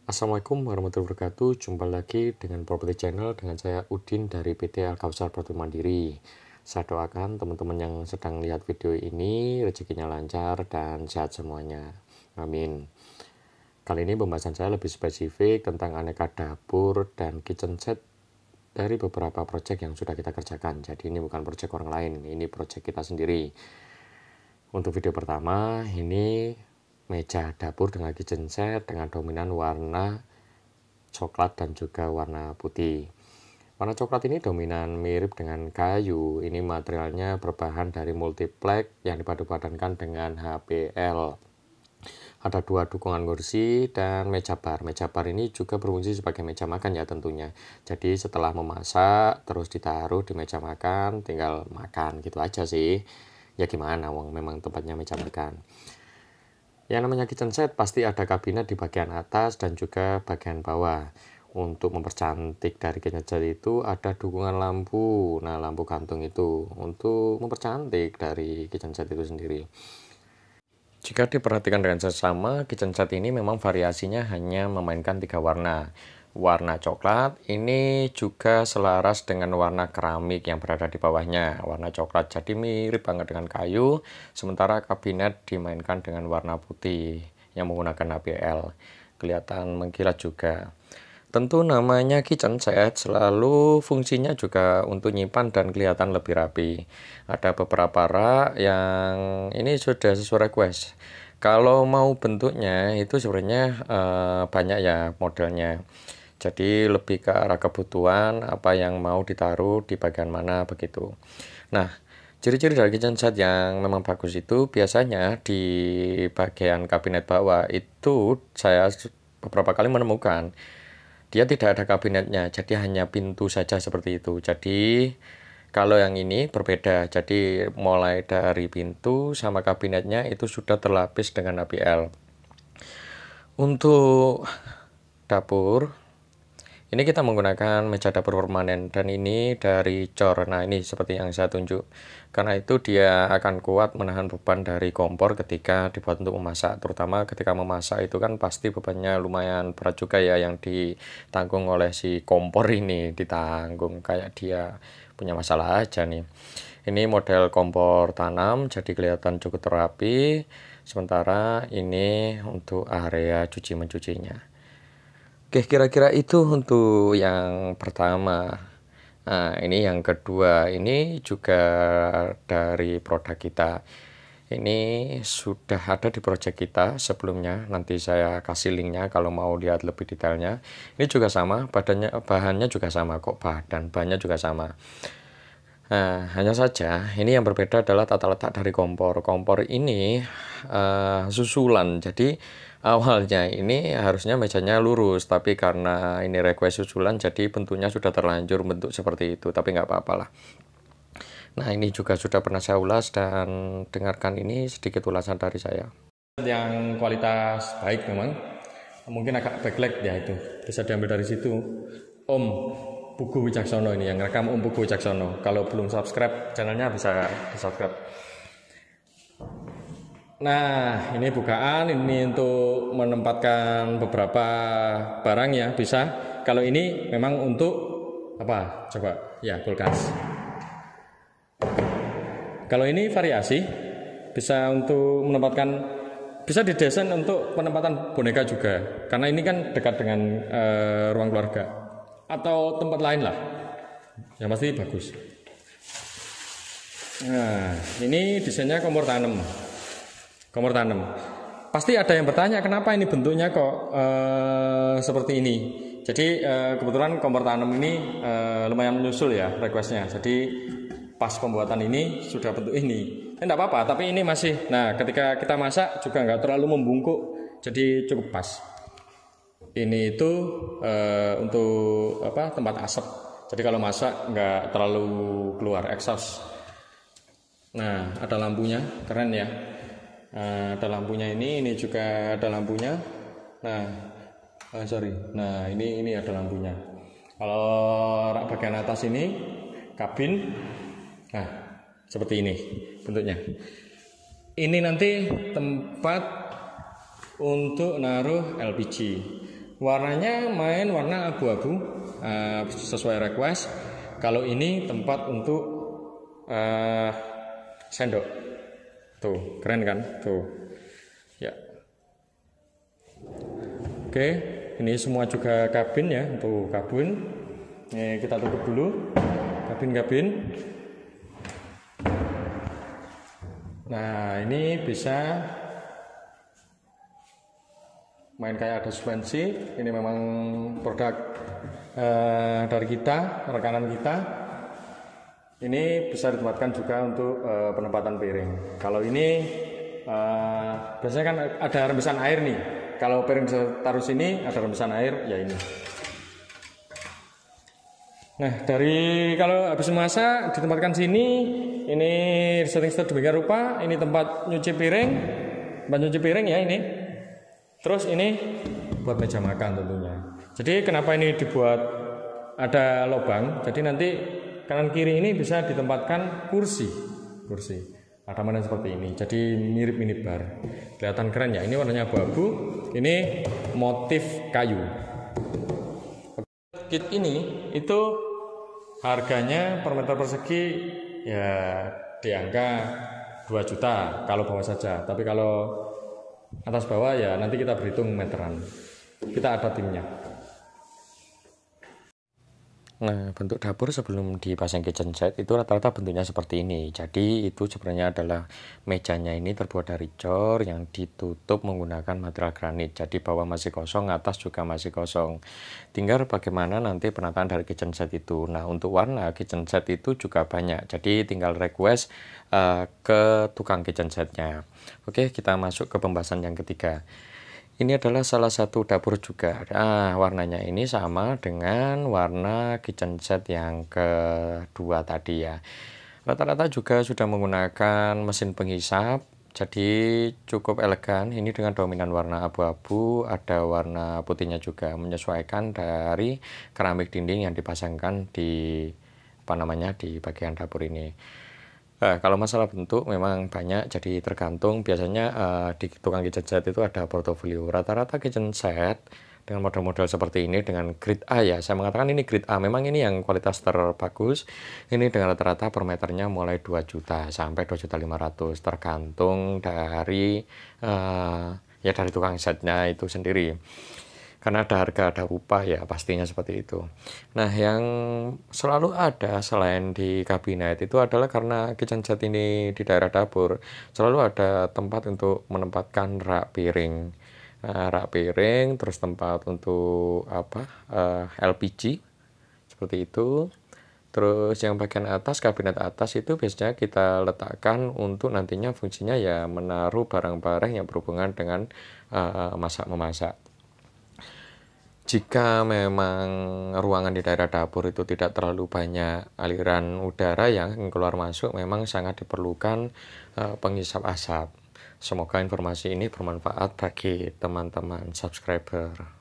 Assalamualaikum warahmatullahi wabarakatuh. Jumpa lagi dengan Property Channel dengan saya Udin dari PT Al-Kausar Property Mandiri. Saya doakan teman-teman yang sedang lihat video ini rezekinya lancar dan sehat semuanya. Amin. Kali ini pembahasan saya lebih spesifik tentang aneka dapur dan kitchen set dari beberapa proyek yang sudah kita kerjakan. Jadi ini bukan proyek orang lain, ini proyek kita sendiri. Untuk video pertama, ini meja dapur dengan kitchen set dengan dominan warna coklat dan juga warna putih. Warna coklat ini dominan mirip dengan kayu. Ini materialnya berbahan dari multiplex yang dipadu-padankan dengan HPL. Ada dua dukungan kursi dan meja bar. Meja bar ini juga berfungsi sebagai meja makan ya tentunya. Jadi setelah memasak terus ditaruh di meja makan, tinggal makan gitu aja sih. Ya gimana, wong memang tempatnya meja makan. Yang namanya kitchen set pasti ada kabinet di bagian atas dan juga bagian bawah. Untuk mempercantik dari kitchen set itu ada dukungan lampu. Nah, lampu gantung itu untuk mempercantik dari kitchen set itu sendiri. Jika diperhatikan dengan seksama, kitchen set ini memang variasinya hanya memainkan 3 warna. Warna coklat ini juga selaras dengan warna keramik yang berada di bawahnya. Warna coklat jadi mirip banget dengan kayu, sementara kabinet dimainkan dengan warna putih yang menggunakan HPL. Kelihatan mengkilat juga. Tentu namanya kitchen set selalu fungsinya juga untuk nyimpan dan kelihatan lebih rapi. Ada beberapa rak yang ini sudah sesuai request. Kalau mau bentuknya itu sebenarnya banyak ya modelnya. Jadi lebih ke arah kebutuhan apa yang mau ditaruh di bagian mana begitu. Nah, ciri-ciri dari kitchen set yang memang bagus itu biasanya di bagian kabinet bawah itu saya beberapa kali menemukan dia tidak ada kabinetnya, jadi hanya pintu saja seperti itu. Jadi kalau yang ini berbeda, jadi mulai dari pintu sama kabinetnya itu sudah terlapis dengan HPL. Untuk dapur ini kita menggunakan meja dapur permanen dan ini dari cor. Nah, ini seperti yang saya tunjuk. Karena itu dia akan kuat menahan beban dari kompor ketika dibuat untuk memasak. Terutama ketika memasak itu kan pasti bebannya lumayan berat juga ya yang ditanggung oleh si kompor ini. Ditanggung kayak dia punya masalah aja nih. Ini model kompor tanam jadi kelihatan cukup rapi. Sementara ini untuk area cuci mencucinya. Oke, kira-kira itu untuk yang pertama. Nah, ini yang kedua. Ini juga dari produk kita. Ini sudah ada di project kita sebelumnya. Nanti saya kasih linknya kalau mau lihat lebih detailnya. Ini juga sama, bahannya juga sama kok, bahannya juga sama. Nah, hanya saja ini yang berbeda adalah tata letak dari kompor. Kompor ini susulan. Jadi awalnya ini harusnya mejanya lurus, tapi karena ini request susulan, jadi bentuknya sudah terlanjur bentuk seperti itu. Tapi nggak apa-apa lah. Nah, ini juga sudah pernah saya ulas dan dengarkan ini sedikit ulasan dari saya. Yang kualitas baik memang, mungkin agak backlight ya itu. Bisa diambil dari situ. Om Pugu Wicaksono ini yang rekam Om Pugu Wicaksono. Kalau belum subscribe channelnya bisa di subscribe. Nah, ini bukaan, ini untuk menempatkan beberapa barang ya, bisa. Kalau ini memang untuk apa? Coba, ya kulkas. Kalau ini variasi, bisa untuk menempatkan, bisa didesain untuk penempatan boneka juga. Karena ini kan dekat dengan ruang keluarga. Atau tempat lain lah. Yang pasti bagus. Nah, ini desainnya kompor tanam. Kompor tanam. Pasti ada yang bertanya kenapa ini bentuknya kok seperti ini. Jadi kebetulan kompor tanam ini lumayan menyusul ya requestnya. Jadi pas pembuatan ini sudah bentuk ini. Tidak apa-apa, tapi ini masih. Nah, ketika kita masak juga nggak terlalu membungkuk. Jadi cukup pas. Ini itu untuk apa tempat asap. Jadi kalau masak nggak terlalu keluar exhaust. Nah, ada lampunya, keren ya. Ada lampunya ini juga ada lampunya. Nah, Nah, ini ada lampunya. Kalau rak bagian atas ini kabin. Nah, seperti ini bentuknya. Ini nanti tempat untuk naruh LPG. warnanya main warna abu-abu sesuai request. Kalau ini tempat untuk sendok. Tuh, keren kan? Tuh. Ya. Oke, ini semua juga kabin ya, untuk kabin. Ini kita tutup dulu kabin-kabin. Nah, ini bisa main kayak ada suspensi. Ini memang produk dari kita, rekanan kita. Ini bisa ditempatkan juga untuk penempatan piring. Kalau ini biasanya kan ada rembesan air nih. Kalau piring bisa taruh sini, ada rembesan air, ya ini. Nah, dari kalau habis memasak ditempatkan sini, ini setting sedemikian rupa. Ini tempat nyuci piring, ya ini. Terus ini buat meja makan tentunya. Jadi kenapa ini dibuat ada lubang? Jadi nanti kanan kiri ini bisa ditempatkan kursi. Ada mana seperti ini. Jadi mirip minibar. Kelihatan keren ya. Ini warnanya abu-abu. Ini motif kayu. Kit ini itu harganya per meter persegi ya di angka 2 juta kalau bawah saja. Tapi kalau atas bawah ya nanti kita berhitung meteran. Kita ada timnya. Nah, bentuk dapur sebelum dipasang kitchen set itu rata-rata bentuknya seperti ini. Jadi itu sebenarnya adalah mejanya ini terbuat dari cor yang ditutup menggunakan material granit. Jadi bawah masih kosong, atas juga masih kosong. Tinggal bagaimana nanti penataan dari kitchen set itu. Nah, untuk warna kitchen set itu juga banyak. Jadi tinggal request ke tukang kitchen setnya. Oke, kita masuk ke pembahasan yang ketiga. Ini adalah salah satu dapur juga. Warnanya ini sama dengan warna kitchen set yang kedua tadi ya. Rata-rata juga sudah menggunakan mesin penghisap. Jadi cukup elegan. Ini dengan dominan warna abu-abu, ada warna putihnya juga, menyesuaikan dari keramik dinding yang dipasangkan di di bagian dapur ini. Kalau masalah bentuk memang banyak, jadi tergantung. Biasanya di tukang kitchen set itu ada portofolio. Rata-rata kitchen set dengan model-model seperti ini dengan grade A ya. Saya mengatakan ini grade A. Memang ini yang kualitas terbagus. Ini dengan rata-rata per meternya mulai 2 juta sampai 2.500.000 tergantung dari dari tukang setnya itu sendiri. Karena ada harga, ada upah ya, pastinya seperti itu. Nah, yang selalu ada selain di kabinet itu adalah karena kitchen set ini di daerah dapur, selalu ada tempat untuk menempatkan rak piring. Rak piring, terus tempat untuk LPG, seperti itu. Terus yang bagian atas, kabinet atas itu biasanya kita letakkan untuk nantinya fungsinya ya menaruh barang-barang yang berhubungan dengan masak-memasak. Jika memang ruangan di daerah dapur itu tidak terlalu banyak aliran udara yang keluar masuk, memang sangat diperlukan penghisap asap. Semoga informasi ini bermanfaat bagi teman-teman subscriber.